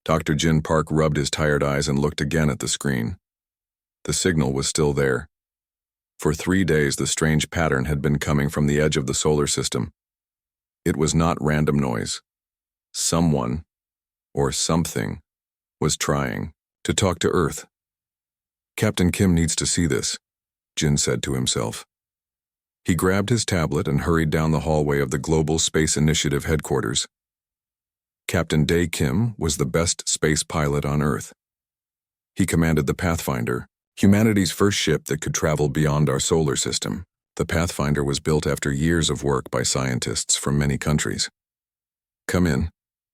Dr. Jin Park rubbed his tired eyes and looked again at the screen. The signal was still there. For 3 days, the strange pattern had been coming from the edge of the solar system. It was not random noise. Someone, or something, was trying to talk to Earth. Captain Kim needs to see this, Jin said to himself. He grabbed his tablet and hurried down the hallway of the Global Space Initiative headquarters. Captain Dae Kim was the best space pilot on Earth. He commanded the Pathfinder, humanity's first ship that could travel beyond our solar system. The Pathfinder was built after years of work by scientists from many countries. "Come in,"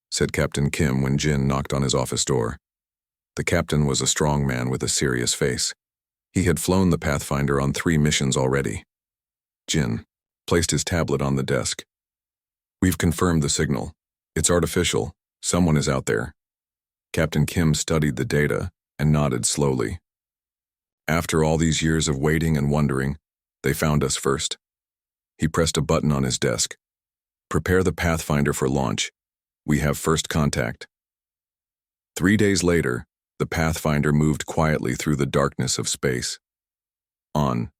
said Captain Kim when Jin knocked on his office door. The captain was a strong man with a serious face. He had flown the Pathfinder on 3 missions already. Jin placed his tablet on the desk. "We've confirmed the signal. It's artificial. Someone is out there." Captain Kim studied the data and nodded slowly. "After all these years of waiting and wondering, they found us first." He pressed a button on his desk. "Prepare the Pathfinder for launch. We have first contact." 3 days later, the Pathfinder moved quietly through the darkness of space. On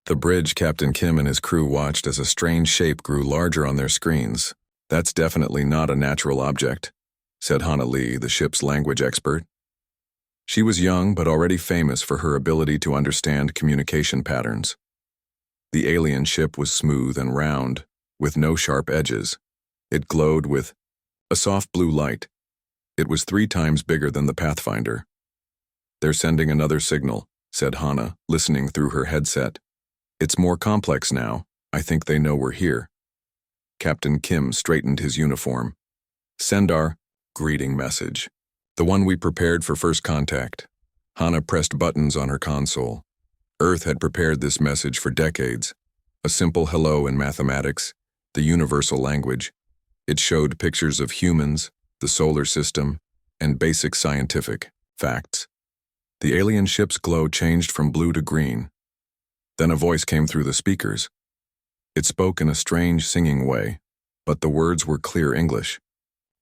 the bridge, Captain Kim and his crew watched as a strange shape grew larger on their screens. "That's definitely not a natural object," said Hana Lee, the ship's language expert. She was young but already famous for her ability to understand communication patterns. The alien ship was smooth and round, with no sharp edges. It glowed with a soft blue light. It was 3 times bigger than the Pathfinder. "They're sending another signal," said Hana, listening through her headset. "It's more complex now. I think they know we're here." Captain Kim straightened his uniform. "Send our greeting message. The one we prepared for first contact." Hana pressed buttons on her console. Earth had prepared this message for decades. A simple hello in mathematics, the universal language. It showed pictures of humans, the solar system, and basic scientific facts. The alien ship's glow changed from blue to green. Then a voice came through the speakers. It spoke in a strange singing way, but the words were clear English.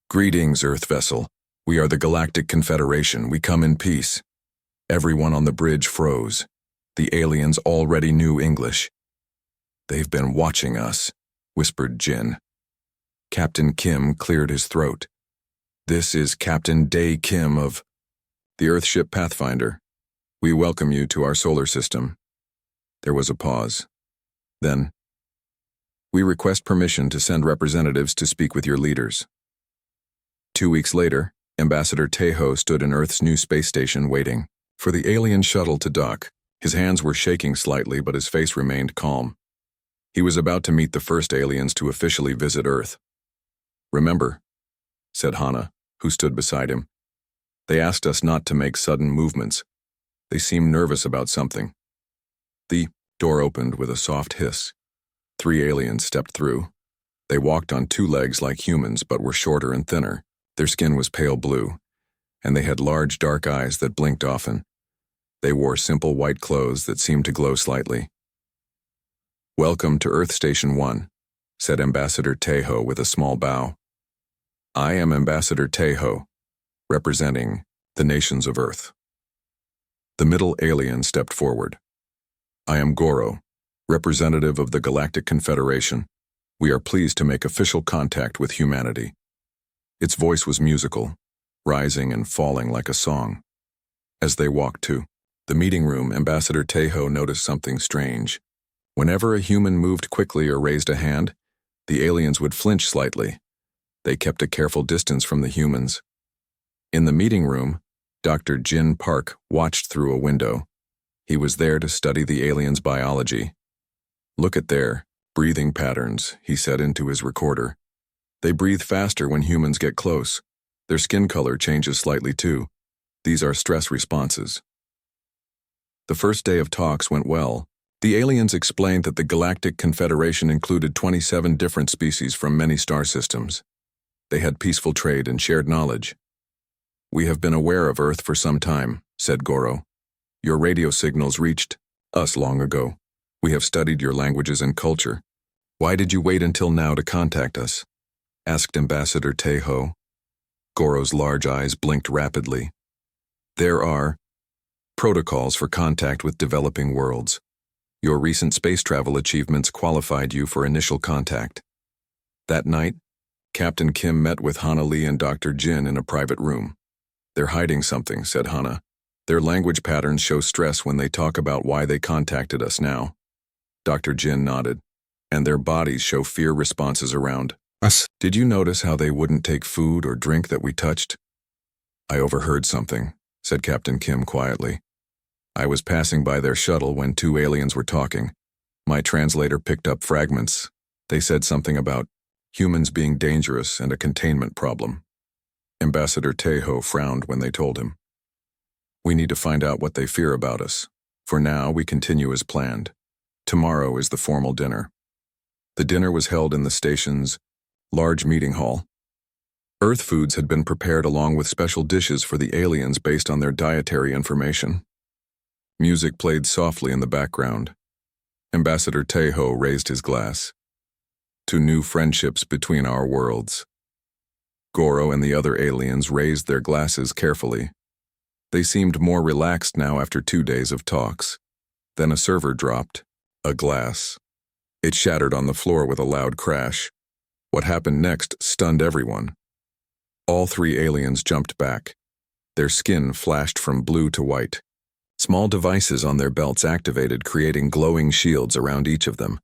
"Greetings, Earth vessel. We are the Galactic Confederation. We come in peace." Everyone on the bridge froze. The aliens already knew English. "They've been watching us," whispered Jin. Captain Kim cleared his throat. "This is Captain Dae Kim of the Earthship Pathfinder. We welcome you to our solar system." There was a pause. Then, "We request permission to send representatives to speak with your leaders." 2 weeks later, Ambassador Taeho stood in Earth's new space station waiting for the alien shuttle to dock. His hands were shaking slightly, but his face remained calm. He was about to meet the first aliens to officially visit Earth. "Remember," said Hana, who stood beside him. "They asked us not to make sudden movements. They seemed nervous about something." The door opened with a soft hiss. 3 aliens stepped through. They walked on 2 legs like humans, but were shorter and thinner. Their skin was pale blue, and they had large dark eyes that blinked often. They wore simple white clothes that seemed to glow slightly. "Welcome to Earth Station 1, said Ambassador Taeho with a small bow. "I am Ambassador Taeho, representing the nations of Earth." The middle alien stepped forward. "I am Goro, representative of the Galactic Confederation. We are pleased to make official contact with humanity." Its voice was musical, rising and falling like a song. As they walked to the meeting room, Ambassador Taeho noticed something strange. Whenever a human moved quickly or raised a hand, the aliens would flinch slightly. They kept a careful distance from the humans. In the meeting room, Dr. Jin Park watched through a window. He was there to study the aliens' biology. "Look at their breathing patterns," he said into his recorder. "They breathe faster when humans get close. Their skin color changes slightly too. These are stress responses." The first day of talks went well. The aliens explained that the Galactic Confederation included 27 different species from many star systems. They had peaceful trade and shared knowledge. "We have been aware of Earth for some time," said Goro. "Your radio signals reached us long ago. We have studied your languages and culture. Why did you wait until now to contact us?" asked Ambassador Taeho. Goro's large eyes blinked rapidly. There are protocols for contact with developing worlds. Your recent space travel achievements qualified you for initial contact. That night, Captain Kim met with Hana Lee and Dr. Jin in a private room. They're hiding something, said Hana. Their language patterns show stress when they talk about why they contacted us now. Dr. Jin nodded. And their bodies show fear responses around us. Did you notice how they wouldn't take food or drink that we touched? I overheard something, said Captain Kim quietly. I was passing by their shuttle when two aliens were talking. My translator picked up fragments. They said something about humans being dangerous and a containment problem. Ambassador Taeho frowned when they told him. We need to find out what they fear about us. For now, we continue as planned. Tomorrow is the formal dinner. The dinner was held in the station's large meeting hall. Earth foods had been prepared along with special dishes for the aliens based on their dietary information. Music played softly in the background. Ambassador Taeho raised his glass. To new friendships between our worlds. Goro and the other aliens raised their glasses carefully. They seemed more relaxed now after 2 days of talks. Then a server dropped a glass. It shattered on the floor with a loud crash. What happened next stunned everyone. All three aliens jumped back. Their skin flashed from blue to white. Small devices on their belts activated, creating glowing shields around each of them.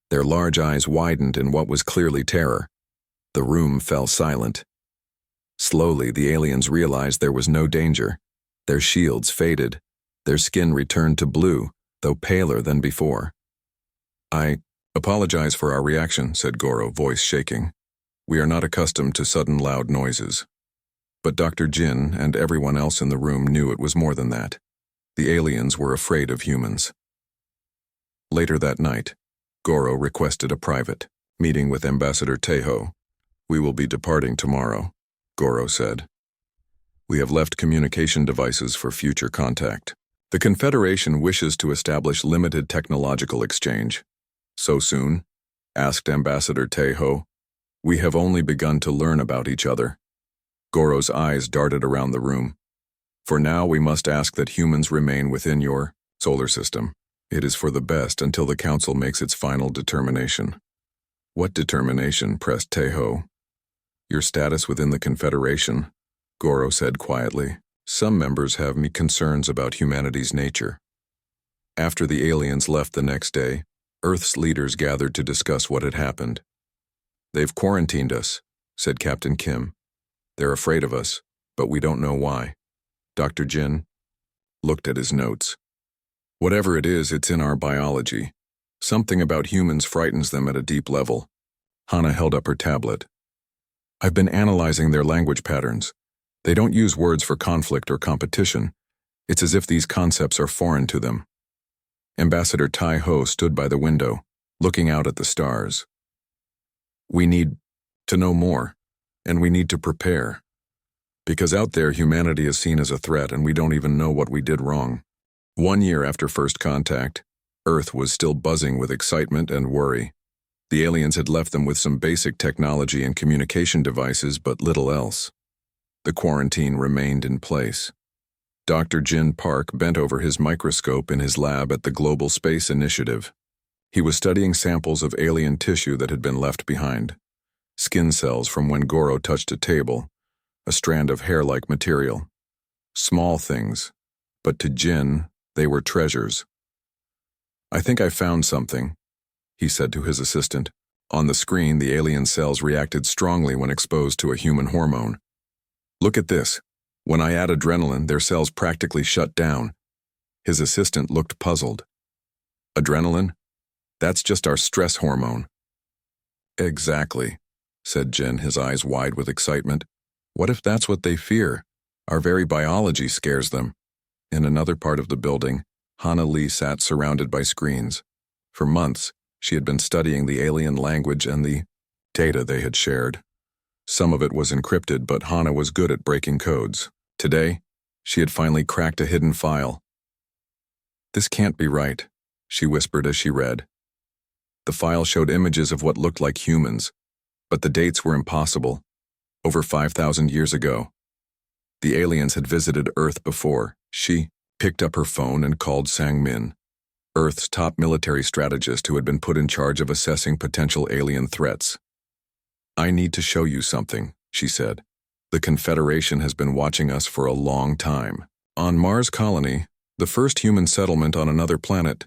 Their large eyes widened in what was clearly terror. The room fell silent. Slowly, the aliens realized there was no danger. Their shields faded. Their skin returned to blue, though paler than before. I apologize for our reaction, said Goro, voice shaking. We are not accustomed to sudden loud noises. But Dr. Jin and everyone else in the room knew it was more than that. The aliens were afraid of humans. Later that night, Goro requested a private meeting with Ambassador Taeho. We will be departing tomorrow, Goro said. We have left communication devices for future contact. The Confederation wishes to establish limited technological exchange. So soon? Asked Ambassador Taeho. We have only begun to learn about each other. Goro's eyes darted around the room. For now, we must ask that humans remain within your solar system. It is for the best until the Council makes its final determination. What determination? Pressed Taeho. Your status within the Confederation, Goro said quietly. Some members have concerns about humanity's nature. After the aliens left the next day, Earth's leaders gathered to discuss what had happened. They've quarantined us, said Captain Kim. They're afraid of us, but we don't know why. Dr. Jin looked at his notes. Whatever it is, it's in our biology. Something about humans frightens them at a deep level. Hana held up her tablet. I've been analyzing their language patterns. They don't use words for conflict or competition. It's as if these concepts are foreign to them. Ambassador Taeho stood by the window, looking out at the stars. We need to know more, and we need to prepare. Because out there, humanity is seen as a threat, and we don't even know what we did wrong. 1 year after first contact, Earth was still buzzing with excitement and worry. The aliens had left them with some basic technology and communication devices, but little else. The quarantine remained in place. Dr. Jin Park bent over his microscope in his lab at the Global Space Initiative. He was studying samples of alien tissue that had been left behind. Skin cells from when Goro touched a table, a strand of hair-like material. Small things, but to Jin, they were treasures. I think I found something, he said to his assistant. On the screen, the alien cells reacted strongly when exposed to a human hormone. Look at this. When I add adrenaline, their cells practically shut down. His assistant looked puzzled. Adrenaline? That's just our stress hormone. Exactly, said Jin, his eyes wide with excitement. What if that's what they fear? Our very biology scares them. In another part of the building, Hana Lee sat surrounded by screens. For months, she had been studying the alien language and the data they had shared. Some of it was encrypted, but Hana was good at breaking codes. Today, she had finally cracked a hidden file. This can't be right, she whispered as she read. The file showed images of what looked like humans, but the dates were impossible. over 5,000 years ago. The aliens had visited Earth before. She picked up her phone and called Sang-min, Earth's top military strategist who had been put in charge of assessing potential alien threats. "I need to show you something," she said. "The Confederation has been watching us for a long time." On Mars Colony, the first human settlement on another planet,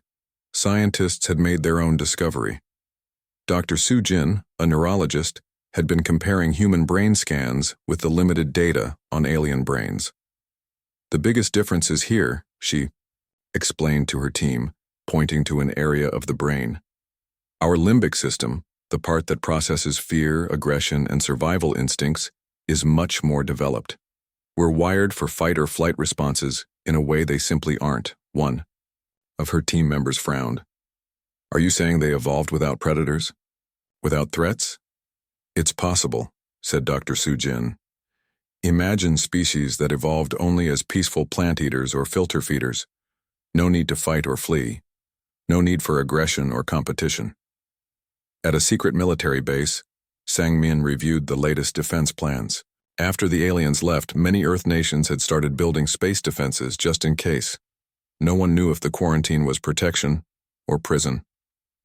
scientists had made their own discovery. Dr. Soo-jin, a neurologist, had been comparing human brain scans with the limited data on alien brains. "The biggest difference is here," she explained to her team, pointing to an area of the brain. "Our limbic system, the part that processes fear, aggression, and survival instincts, is much more developed. We're wired for fight or flight responses in a way they simply aren't." One of her team members frowned. "Are you saying they evolved without predators? Without threats?" "It's possible," said Dr. Soo-jin. "Imagine species that evolved only as peaceful plant eaters or filter feeders. No need to fight or flee. No need for aggression or competition." At a secret military base, Sang-min reviewed the latest defense plans. After the aliens left, many Earth nations had started building space defenses just in case. No one knew if the quarantine was protection or prison.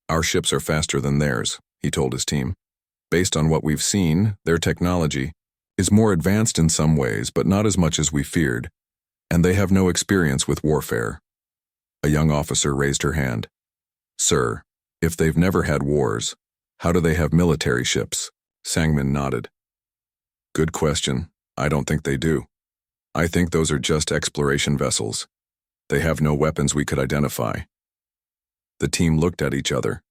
"Our ships are faster than theirs," he told his team. "Based on what we've seen, their technology is more advanced in some ways, but not as much as we feared, and they have no experience with warfare." A young officer raised her hand. "Sir, if they've never had wars, how do they have military ships?" Sang-min nodded. "Good question. I don't think they do. I think those are just exploration vessels. They have no weapons we could identify." The team looked at each other.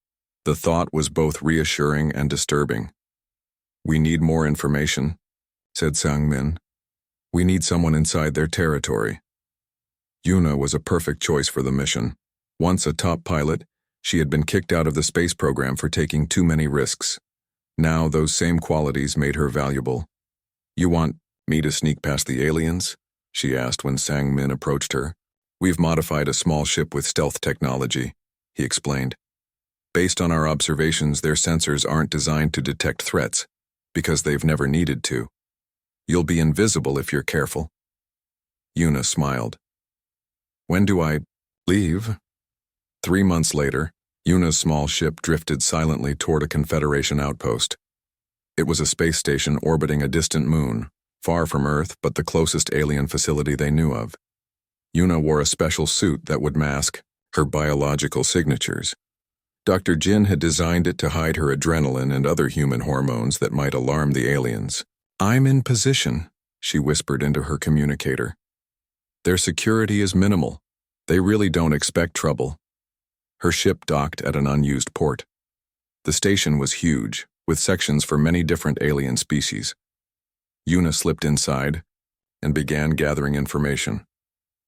The thought was both reassuring and disturbing. "We need more information," said Sang-min. "We need someone inside their territory." Yuna was a perfect choice for the mission. Once a top pilot, she had been kicked out of the space program for taking too many risks. Now those same qualities made her valuable. "You want me to sneak past the aliens?" she asked when Sang-min approached her. "We've modified a small ship with stealth technology," he explained. "Based on our observations, their sensors aren't designed to detect threats, because they've never needed to. You'll be invisible if you're careful." Yuna smiled. "When do I leave?" 3 months later, Yuna's small ship drifted silently toward a Confederation outpost. It was a space station orbiting a distant moon, far from Earth but the closest alien facility they knew of. Yuna wore a special suit that would mask her biological signatures. Dr. Jin had designed it to hide her adrenaline and other human hormones that might alarm the aliens. "I'm in position," she whispered into her communicator. "Their security is minimal. They really don't expect trouble." Her ship docked at an unused port. The station was huge, with sections for many different alien species. Yuna slipped inside and began gathering information.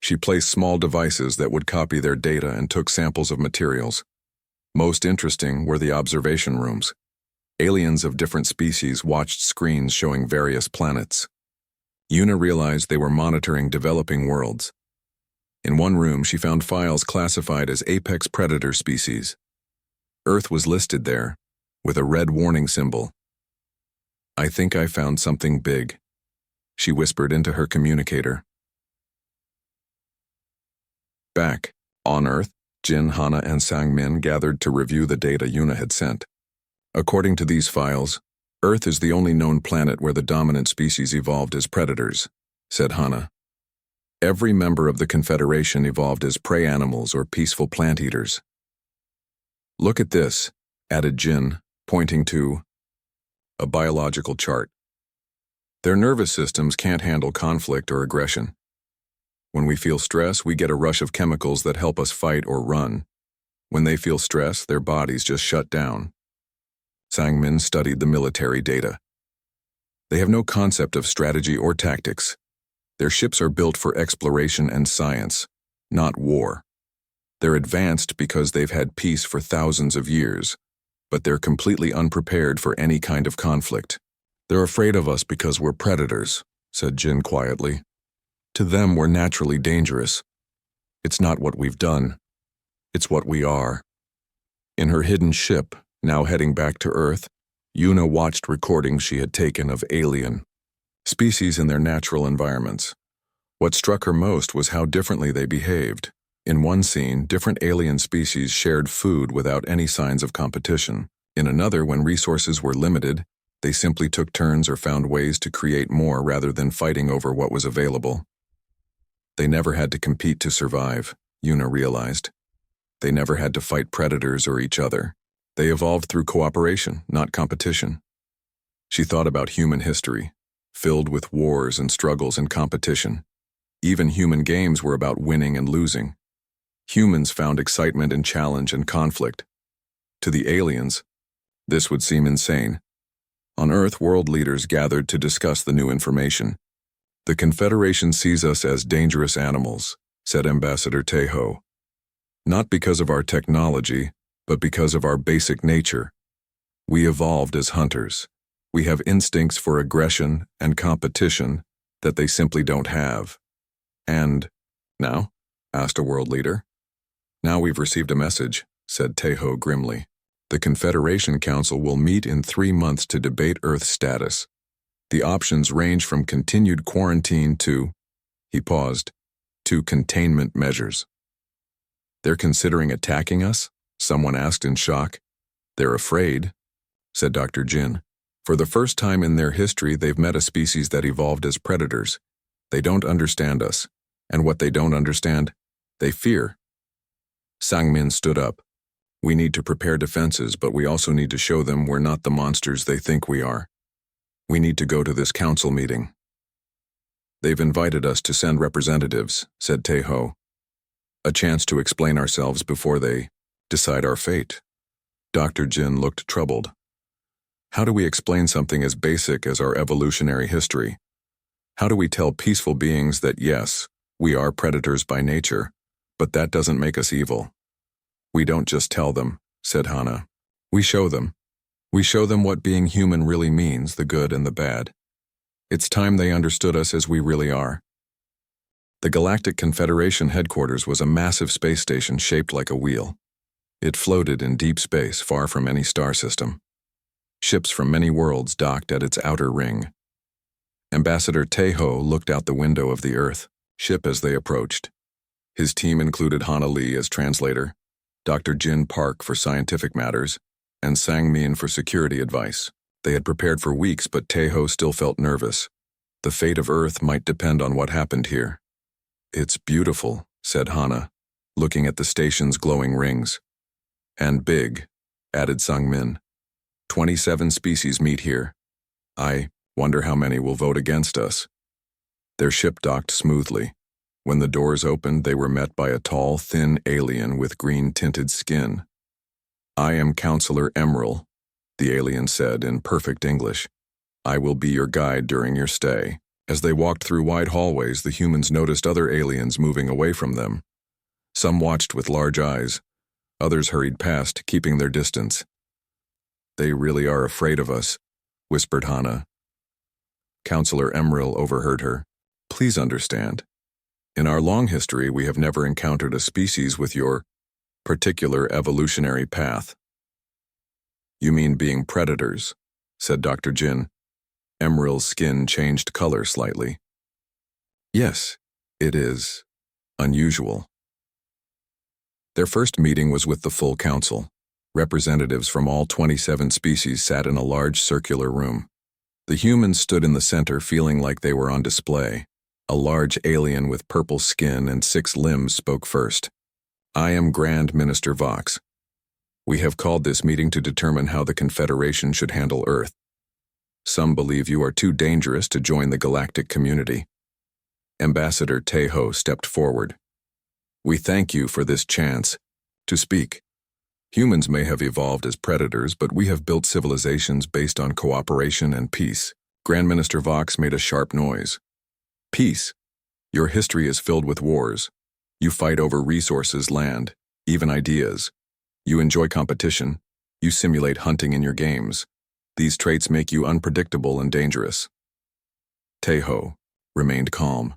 She placed small devices that would copy their data and took samples of materials. Most interesting were the observation rooms. Aliens of different species watched screens showing various planets. Yuna realized they were monitoring developing worlds. In one room, she found files classified as apex predator species. Earth was listed there, with a red warning symbol. "I think I found something big," she whispered into her communicator. Back on Earth, Jin, Hana, and Sang-min gathered to review the data Yuna had sent. "According to these files, Earth is the only known planet where the dominant species evolved as predators," said Hana. "Every member of the Confederation evolved as prey animals or peaceful plant eaters." "Look at this," added Jin, pointing to a biological chart. "Their nervous systems can't handle conflict or aggression. When we feel stress, we get a rush of chemicals that help us fight or run. When they feel stress, their bodies just shut down." Sang-min studied the military data. "They have no concept of strategy or tactics. Their ships are built for exploration and science, not war. They're advanced because they've had peace for thousands of years, but they're completely unprepared for any kind of conflict. They're afraid of us because we're predators," said Jin quietly. "To them, we're naturally dangerous. It's not what we've done. It's what we are." In her hidden ship, now heading back to Earth, Yuna watched recordings she had taken of alien species in their natural environments. What struck her most was how differently they behaved. In one scene, different alien species shared food without any signs of competition. In another, when resources were limited, they simply took turns or found ways to create more rather than fighting over what was available. They never had to compete to survive, Yuna realized. They never had to fight predators or each other. They evolved through cooperation, not competition. She thought about human history, filled with wars and struggles and competition. Even human games were about winning and losing. Humans found excitement in challenge and conflict. To the aliens, this would seem insane. On Earth, world leaders gathered to discuss the new information. "The Confederation sees us as dangerous animals," said Ambassador Tejo. "Not because of our technology, but because of our basic nature. We evolved as hunters. We have instincts for aggression and competition that they simply don't have." "And now?" asked a world leader. "Now we've received a message," said Tejo grimly. "The Confederation Council will meet in 3 months to debate Earth's status. The options range from continued quarantine to," he paused, "to containment measures." "They're considering attacking us?" someone asked in shock. "They're afraid," said Dr. Jin. "For the first time in their history, they've met a species that evolved as predators. They don't understand us, and what they don't understand, they fear." Sangmin stood up. "We need to prepare defenses, but we also need to show them we're not the monsters they think we are. We need to go to this council meeting." "They've invited us to send representatives," said Tejo. "A chance to explain ourselves before they decide our fate." Dr. Jin looked troubled. "How do we explain something as basic as our evolutionary history? How do we tell peaceful beings that yes, we are predators by nature, but that doesn't make us evil?" "We don't just tell them," said Hana. "We show them. We show them what being human really means, the good and the bad. It's time they understood us as we really are." The Galactic Confederation headquarters was a massive space station shaped like a wheel. It floated in deep space, far from any star system. Ships from many worlds docked at its outer ring. Ambassador Tejo looked out the window of the Earth ship as they approached. His team included Hana Lee as translator, Dr. Jin Park for scientific matters, and Sang Min for security advice. They had prepared for weeks, but Tejo still felt nervous. The fate of Earth might depend on what happened here. "It's beautiful," said Hana, looking at the station's glowing rings. "And big," added Sang Min. 27 species meet here. I wonder how many will vote against us." Their ship docked smoothly. When the doors opened, they were met by a tall, thin alien with green-tinted skin. "I am Counselor Emerald," the alien said in perfect English. "I will be your guide during your stay." As they walked through wide hallways, the humans noticed other aliens moving away from them. Some watched with large eyes. Others hurried past, keeping their distance. "They really are afraid of us," whispered Hana. Counselor Emerald overheard her. "Please understand. In our long history, we have never encountered a species with your particular evolutionary path." "You mean being predators," said Dr. Jin. Emerald's skin changed color slightly. "Yes, it is unusual." Their first meeting was with the full council. Representatives from all 27 species sat in a large circular room. The humans stood in the center, feeling like they were on display. A large alien with purple skin and 6 limbs spoke first. "I am Grand Minister Vox. We have called this meeting to determine how the Confederation should handle Earth. Some believe you are too dangerous to join the galactic community." Ambassador Tejo stepped forward. "We thank you for this chance to speak. Humans may have evolved as predators, but we have built civilizations based on cooperation and peace." Grand Minister Vox made a sharp noise. "Peace. Your history is filled with wars. You fight over resources, land, even ideas. You enjoy competition. You simulate hunting in your games. These traits make you unpredictable and dangerous." Tejo remained calm.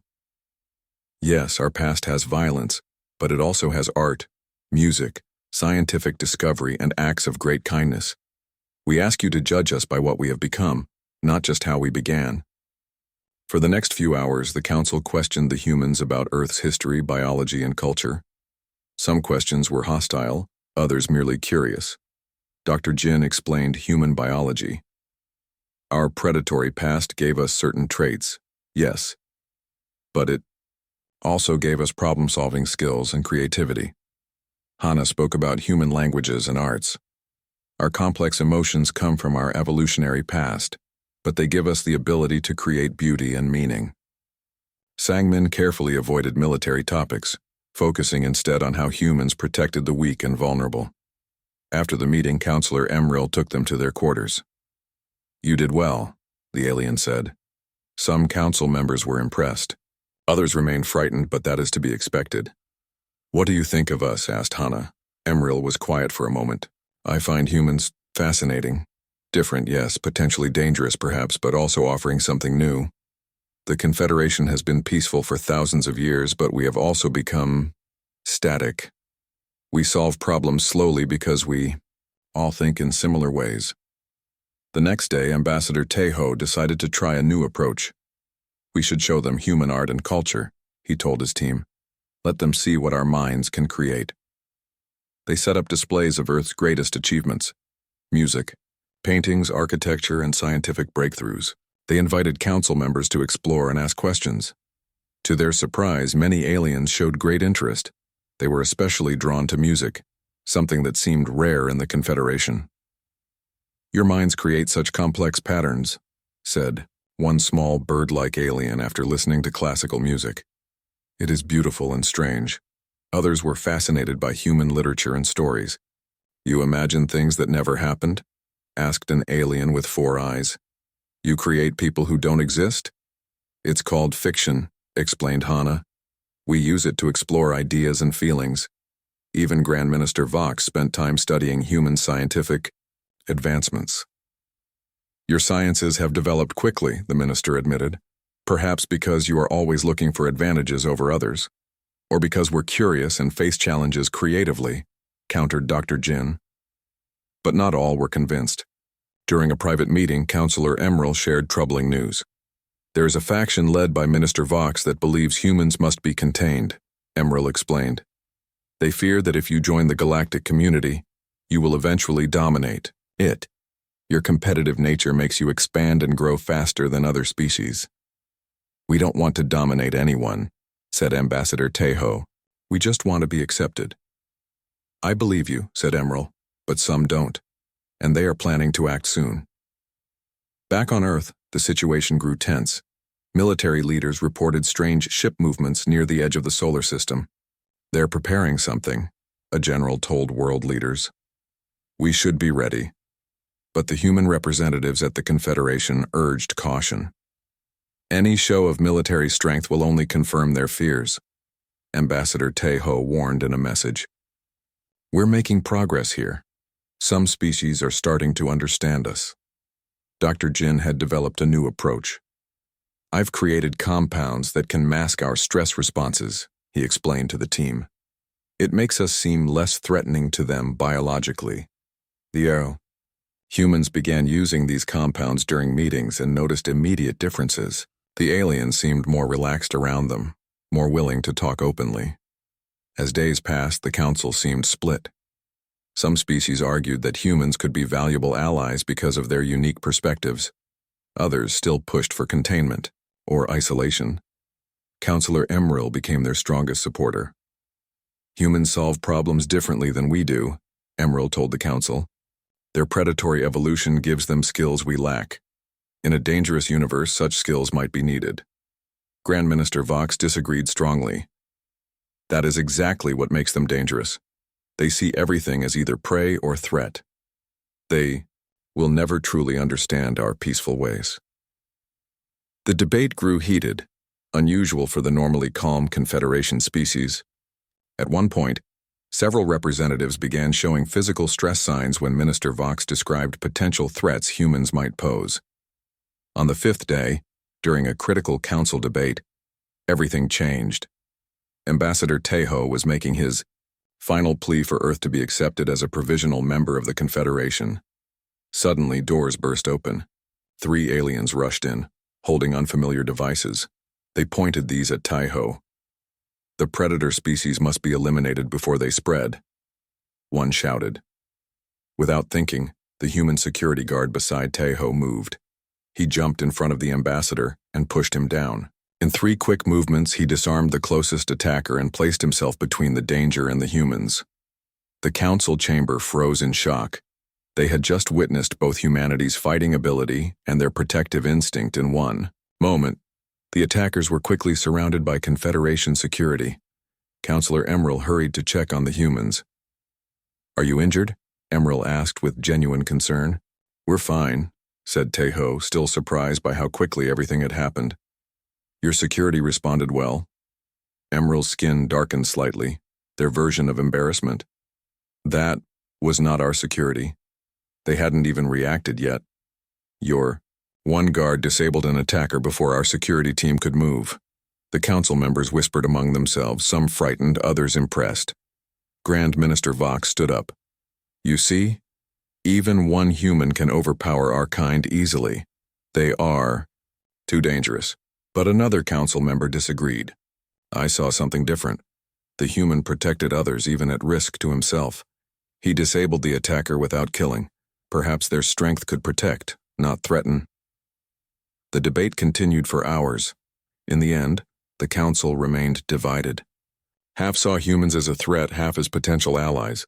"Yes, our past has violence, but it also has art, music, scientific discovery, and acts of great kindness. We ask you to judge us by what we have become, not just how we began." For the next few hours, the council questioned the humans about Earth's history, biology, and culture. Some questions were hostile, others merely curious. Dr. Jin explained human biology. Our predatory past gave us certain traits, yes, but it also gave us problem-solving skills and creativity. Hana spoke about human languages and arts. Our complex emotions come from our evolutionary past, but they give us the ability to create beauty and meaning. Sangmin carefully avoided military topics, focusing instead on how humans protected the weak and vulnerable. After the meeting, Counselor Emril took them to their quarters. "You did well," the alien said. Some council members were impressed. Others remained frightened, but that is to be expected. "What do you think of us?" asked Hana. Emril was quiet for a moment. "I find humans fascinating. Different, yes, potentially dangerous perhaps, but also offering something new. The Confederation has been peaceful for thousands of years, but we have also become static. We solve problems slowly because we all think in similar ways." The next day, Ambassador Taeho decided to try a new approach. "We should show them human art and culture," he told his team. "Let them see what our minds can create." They set up displays of Earth's greatest achievements: music, paintings, architecture, and scientific breakthroughs. They invited council members to explore and ask questions. To their surprise, many aliens showed great interest. They were especially drawn to music, something that seemed rare in the Confederation. "Your minds create such complex patterns," said one small bird-like alien after listening to classical music. "It is beautiful and strange." Others were fascinated by human literature and stories. "You imagine things that never happened?" asked an alien with 4 eyes. "You create people who don't exist?" "It's called fiction," explained Hana. "We use it to explore ideas and feelings." Even Grand Minister Vox spent time studying human scientific advancements. "Your sciences have developed quickly," the minister admitted. "Perhaps because you are always looking for advantages over others. Or because we're curious and face challenges creatively," countered Dr. Jin. But not all were convinced. During a private meeting, Counselor Emril shared troubling news. "There is a faction led by Minister Vox that believes humans must be contained," Emril explained. "They fear that if you join the galactic community, you will eventually dominate it. Your competitive nature makes you expand and grow faster than other species." "We don't want to dominate anyone," said Ambassador Taeho. "We just want to be accepted." "I believe you," said Emril, "but some don't, and they are planning to act soon." Back on Earth, the situation grew tense. Military leaders reported strange ship movements near the edge of the solar system. "They're preparing something," a general told world leaders. "We should be ready." But the human representatives at the Confederation urged caution. "Any show of military strength will only confirm their fears," Ambassador Taeho warned in a message. "We're making progress here. Some species are starting to understand us." Dr. Jin had developed a new approach. "I've created compounds that can mask our stress responses," he explained to the team. "It makes us seem less threatening to them biologically." Humans began using these compounds during meetings and noticed immediate differences. The aliens seemed more relaxed around them, more willing to talk openly. As days passed, the council seemed split. Some species argued that humans could be valuable allies because of their unique perspectives. Others still pushed for containment, or isolation. Counselor Emril became their strongest supporter. "Humans solve problems differently than we do," Emril told the council. "Their predatory evolution gives them skills we lack. In a dangerous universe, such skills might be needed." Grand Minister Vox disagreed strongly. "That is exactly what makes them dangerous. They see everything as either prey or threat. They will never truly understand our peaceful ways." The debate grew heated, unusual for the normally calm Confederation species. At one point, several representatives began showing physical stress signs when Minister Vox described potential threats humans might pose. On the 5th day, during a critical council debate, everything changed. Ambassador Taeho was making his final plea for Earth to be accepted as a provisional member of the Confederation. Suddenly, doors burst open. 3 aliens rushed in. holding unfamiliar devices. They pointed these at Taiho. The predator species must be eliminated before they spread, one shouted. Without thinking, the human security guard beside Taiho moved. He jumped in front of the ambassador and pushed him down. In 3 quick movements, he disarmed the closest attacker and placed himself between the danger and the humans. The council chamber froze in shock. They had just witnessed both humanity's fighting ability and their protective instinct in one moment. The attackers were quickly surrounded by Confederation security. Counselor Emerald hurried to check on the humans. "Are you injured?" Emerald asked with genuine concern. "We're fine," said Taiho, still surprised by how quickly everything had happened. "Your security responded well?" Emerald's skin darkened slightly, their version of embarrassment. "That was not our security. They hadn't even reacted yet. One guard disabled an attacker before our security team could move." The council members whispered among themselves, some frightened, others impressed. Grand Minister Vox stood up. "You see? Even one human can overpower our kind easily. They are too dangerous." But another council member disagreed. "I saw something different. The human protected others even at risk to himself. He disabled the attacker without killing. Perhaps their strength could protect, not threaten." The debate continued for hours. In the end, the council remained divided. Half saw humans as a threat, half as potential allies.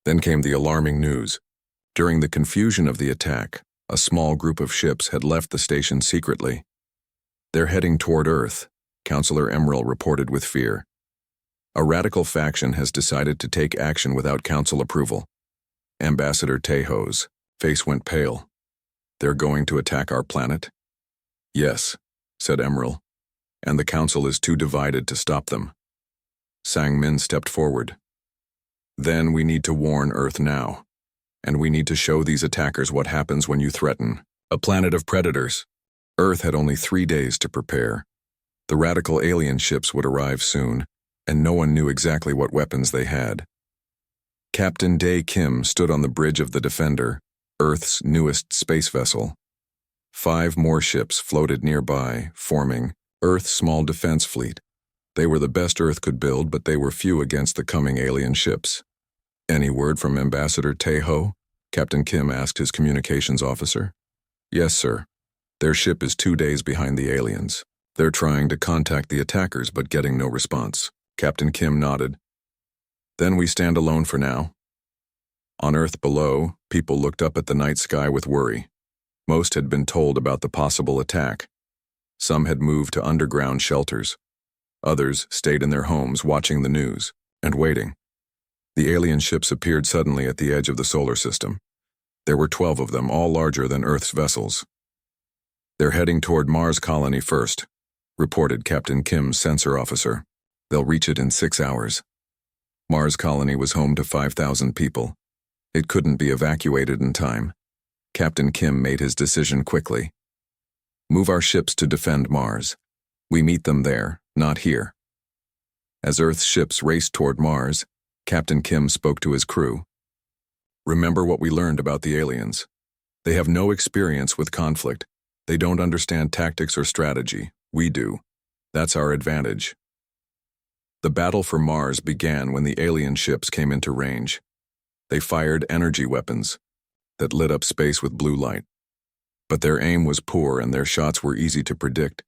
Then came the alarming news. During the confusion of the attack, a small group of ships had left the station secretly. "They're heading toward Earth," Counselor Emerald reported with fear. "A radical faction has decided to take action without council approval." Ambassador Taiho's face went pale. "They're going to attack our planet?" "Yes," said Emerald, "and the council is too divided to stop them." Sang Min stepped forward. "Then we need to warn Earth now, and we need to show these attackers what happens when you threaten a planet of predators." Earth had only 3 days to prepare. The radical alien ships would arrive soon, and no one knew exactly what weapons they had. Captain Dae Kim stood on the bridge of the Defender, Earth's newest space vessel. 5 more ships floated nearby, forming Earth's small defense fleet. They were the best Earth could build, but they were few against the coming alien ships. "Any word from Ambassador Taiho?" Captain Kim asked his communications officer. "Yes, sir. Their ship is 2 days behind the aliens. They're trying to contact the attackers but getting no response." Captain Kim nodded. "Then we stand alone for now." On Earth below, people looked up at the night sky with worry. Most had been told about the possible attack. Some had moved to underground shelters. Others stayed in their homes watching the news and waiting. The alien ships appeared suddenly at the edge of the solar system. There were 12 of them, all larger than Earth's vessels. "They're heading toward Mars colony first," reported Captain Kim's sensor officer. "They'll reach it in 6 hours." Mars colony was home to 5,000 people. It couldn't be evacuated in time. Captain Kim made his decision quickly. "Move our ships to defend Mars. We meet them there, not here." As Earth's ships raced toward Mars, Captain Kim spoke to his crew. "Remember what we learned about the aliens. They have no experience with conflict. They don't understand tactics or strategy. We do. That's our advantage." The battle for Mars began when the alien ships came into range. They fired energy weapons that lit up space with blue light. But their aim was poor and their shots were easy to predict.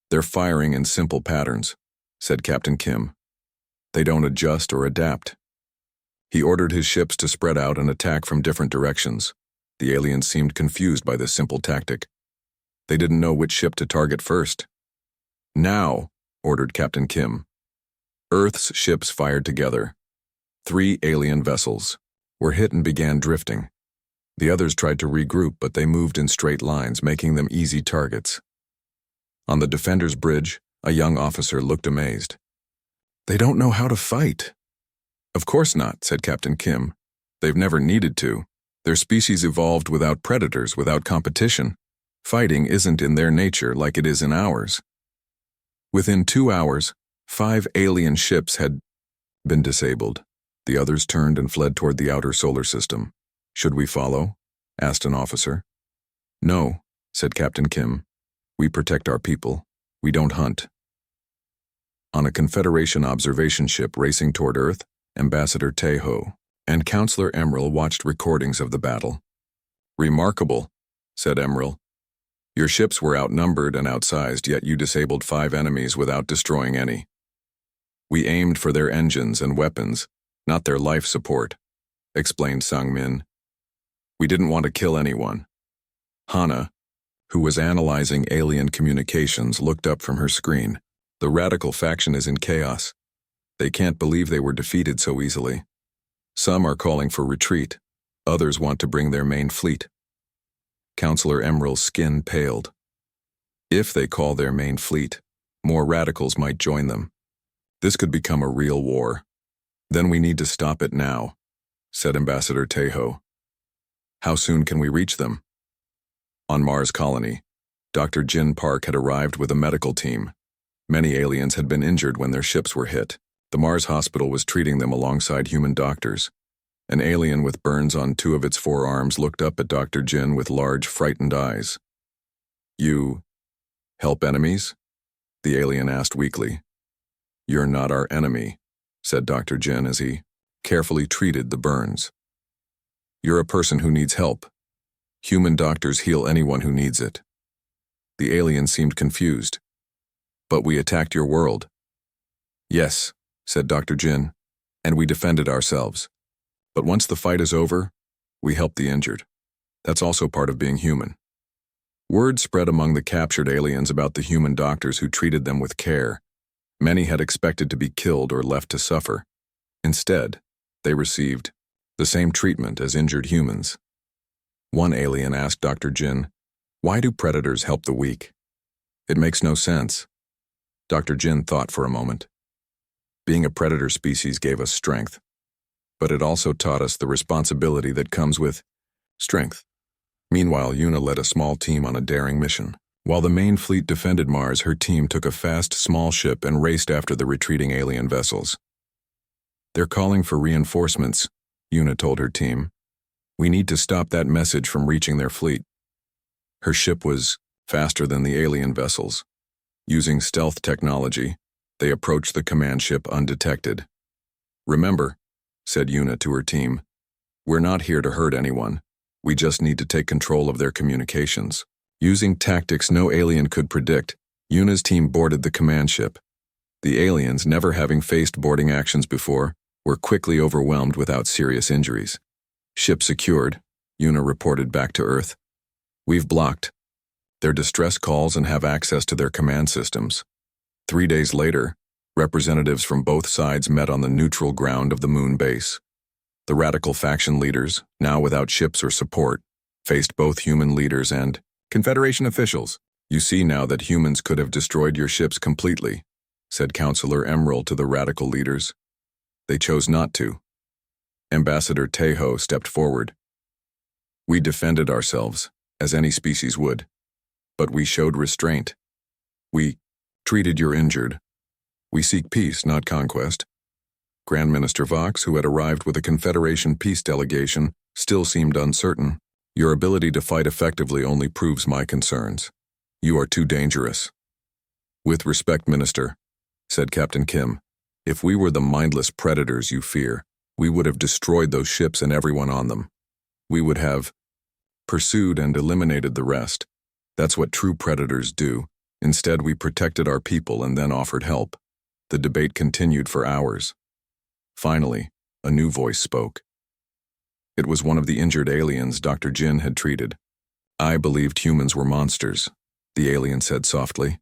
"They're firing in simple patterns," said Captain Kim. "They don't adjust or adapt." He ordered his ships to spread out and attack from different directions. The aliens seemed confused by this simple tactic. They didn't know which ship to target first. "Now," ordered Captain Kim. Earth's ships fired together. 3 alien vessels were hit and began drifting. The others tried to regroup, but they moved in straight lines, making them easy targets. On the Defender's bridge, a young officer looked amazed. "They don't know how to fight." "Of course not," said Captain Kim. "They've never needed to. Their species evolved without predators, without competition. Fighting isn't in their nature like it is in ours." Within 2 hours, 5 alien ships had been disabled. The others turned and fled toward the outer solar system. "Should we follow?" asked an officer. "No," said Captain Kim. We protect our people. We don't hunt. On a Confederation observation ship racing toward Earth, Ambassador Tejo and Counselor Emerald watched recordings of the battle. "Remarkable," said Emerald. "Your ships were outnumbered and outsized, yet you disabled 5 enemies without destroying any. We aimed for their engines and weapons, not their life support," explained Sung-min. "We didn't want to kill anyone." Hana, who was analyzing alien communications, looked up from her screen. "The radical faction is in chaos. They can't believe they were defeated so easily. Some are calling for retreat. Others want to bring their main fleet." Counselor Emerald's skin paled. If they call their main fleet, more radicals might join them. This could become a real war. "Then we need to stop it now," said Ambassador Tejo. "How soon can we reach them?" On Mars colony, Dr. Jin Park had arrived with a medical team. Many aliens had been injured when their ships were hit. The Mars hospital was treating them alongside human doctors. An alien with burns on 2 of its forearms looked up at Dr. Jin with large, frightened eyes. "You help enemies?" the alien asked weakly. "You're not our enemy," said Dr. Jin as he carefully treated the burns. "You're a person who needs help. Human doctors heal anyone who needs it." The alien seemed confused. "But we attacked your world." "Yes," said Dr. Jin, "and we defended ourselves. But once the fight is over, we help the injured. That's also part of being human." Word spread among the captured aliens about the human doctors who treated them with care. Many had expected to be killed or left to suffer. Instead, they received the same treatment as injured humans. One alien asked Dr. Jin, "Why do predators help the weak?" "It makes no sense." Dr. Jin thought for a moment. "Being a predator species gave us strength, but it also taught us the responsibility that comes with strength." Meanwhile, Yuna led a small team on a daring mission. While the main fleet defended Mars, her team took a fast, small ship and raced after the retreating alien vessels. "They're calling for reinforcements," Yuna told her team. "We need to stop that message from reaching their fleet." Her ship was faster than the alien vessels. Using stealth technology, they approached the command ship undetected. "Remember," said Yuna to her team, "we're not here to hurt anyone. We just need to take control of their communications." Using tactics no alien could predict, Yuna's team boarded the command ship. The aliens, never having faced boarding actions before, were quickly overwhelmed without serious injuries. "Ship secured," Yuna reported back to Earth. "We've blocked their distress calls and have access to their command systems." 3 days later, representatives from both sides met on the neutral ground of the moon base. The radical faction leaders, now without ships or support, faced both human leaders and Confederation officials. "You see now that humans could have destroyed your ships completely," said Counselor Emerald to the radical leaders. "They chose not to." Ambassador Tejo stepped forward. "We defended ourselves, as any species would. But we showed restraint. We treated your injured. We seek peace, not conquest." Grand Minister Vox, who had arrived with a Confederation peace delegation, still seemed uncertain. "Your ability to fight effectively only proves my concerns. You are too dangerous." "With respect, Minister," said Captain Kim, "if we were the mindless predators you fear, we would have destroyed those ships and everyone on them. We would have pursued and eliminated the rest. That's what true predators do. Instead, we protected our people and then offered help." The debate continued for hours. Finally, a new voice spoke. It was one of the injured aliens Dr. Jin had treated. "I believed humans were monsters," the alien said softly.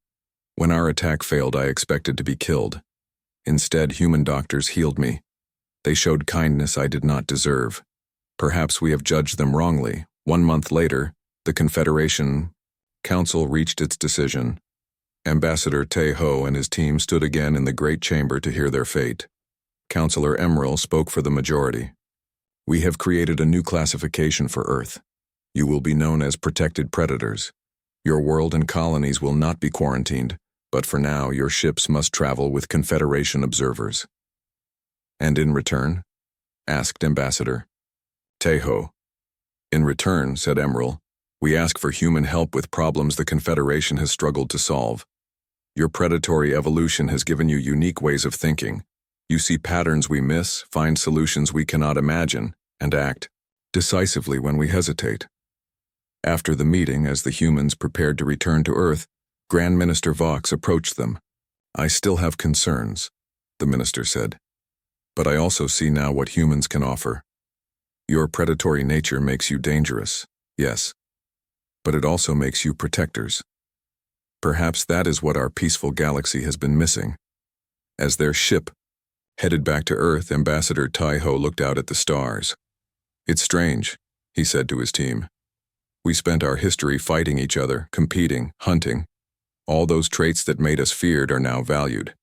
"When our attack failed, I expected to be killed. Instead, human doctors healed me. They showed kindness I did not deserve. Perhaps we have judged them wrongly." 1 month later, the Confederation Council reached its decision. Ambassador Tejo and his team stood again in the Great Chamber to hear their fate. Counselor Emerald spoke for the majority. "We have created a new classification for Earth. You will be known as protected predators. Your world and colonies will not be quarantined, but for now your ships must travel with Confederation observers." "And in return?" asked Ambassador Tejo. "In return," said Emerald, We ask for human help with problems the Confederation has struggled to solve. Your predatory evolution has given you unique ways of thinking. You see patterns we miss, find solutions we cannot imagine, and act decisively when we hesitate. After the meeting, as the humans prepared to return to Earth, Grand Minister Vox approached them. "I still have concerns," the minister said. "But I also see now what humans can offer. Your predatory nature makes you dangerous, yes, but it also makes you protectors. Perhaps that is what our peaceful galaxy has been missing." As their ship headed back to Earth, Ambassador Tai-Ho looked out at the stars. "It's strange," he said to his team. "We spent our history fighting each other, competing, hunting. All those traits that made us feared are now valued.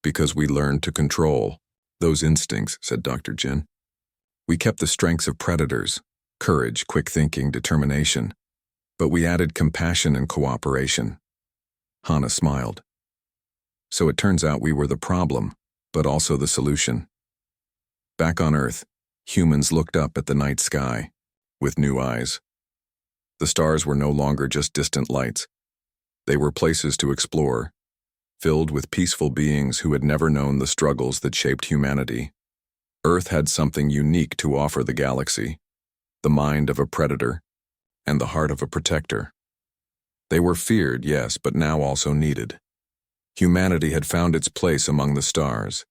Because we learned to control those instincts," said Dr. Jin. "We kept the strengths of predators, courage, quick thinking, determination, but we added compassion and cooperation." Hana smiled. "So it turns out we were the problem, but also the solution." Back on Earth, humans looked up at the night sky with new eyes. The stars were no longer just distant lights. They were places to explore, filled with peaceful beings who had never known the struggles that shaped humanity. Earth had something unique to offer the galaxy: the mind of a predator and the heart of a protector. They were feared, yes, but now also needed. Humanity had found its place among the stars,